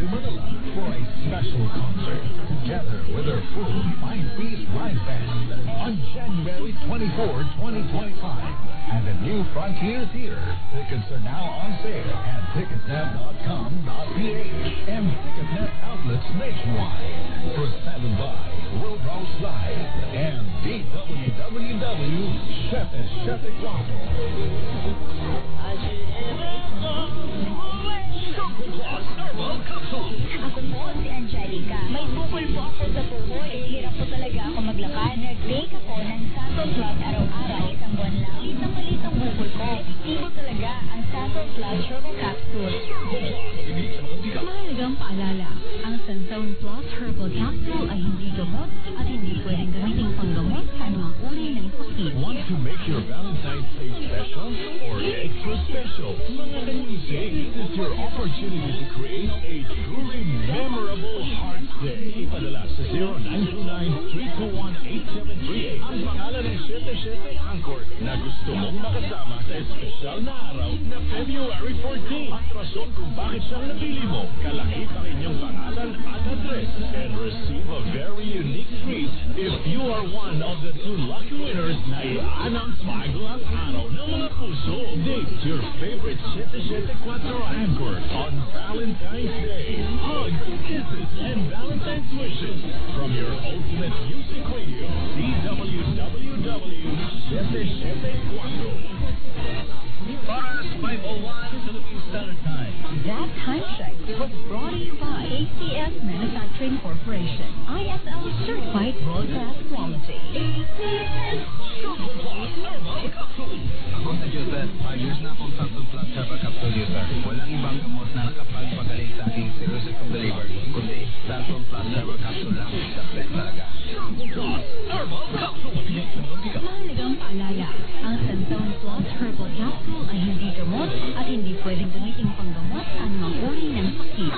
to Manila for a special concert together with her full 5-piece live band on January 24, 2025. And the new Frontier Theater. Tickets are now on sale at ticketnet.com.ph and Ticketnet outlets nationwide. Presented by Roadhouse Live and DWWW Chef Guapo. Ako po si Angelica. May bukol po ako sa buhoy. Hirap po talaga ako maglakad. Nag-take ako ng Santon Plus araw-araw. Isang buwan lang. Litang-malit ang bukol ko. Epektibo talaga ang Santon Plus Herbal Capsule. Mahalagang paalala, ang Santon Plus Herbal Capsule ay hindi gamot at hindi pwedeng gamitin panggamot sa anumang uri ng sakit. Want to make your Valentine's Day special or extra special? Mga kanyusig, this is your opportunity to create a truly memorable Hearts Day. Ipadala sa 0929-321-8738 ang pangalan ng 77 Anchor na gusto mong makasama sa espesyal na araw na February 14. At rason kung bakit siyang napili mo, kalakip ang inyong pangalan at address and receive a very unique treat if you are one of the 2 lucky winners na i-announce bago ang araw ng mga puso. Date your favorite 774 Anchor on Valentine's Day. Hugs, kisses, and Valentine's wishes from your ultimate music radio, DWWW 774. Oras 5:01 Philippine Standard Time. That time check was brought to you by ACS Manufacturing Corporation. ISL Certified World-Class Quality. ACS Herbal Capsule. Ako sa Joseph, 5 years na akong Santon Plus Herbal Capsule user. Walang ibang gamot na nakapagpagaling sa aking cirrhosis of the liver, kundi Santon Plus Herbal Capsule lang. The best talaga. Herbal Capsule. Mahalagang paalala, ang Santon Plus Herbal Capsule ay hindi gamot at hindi pwedeng gamitin panggamot sa anumang uri ng sakit.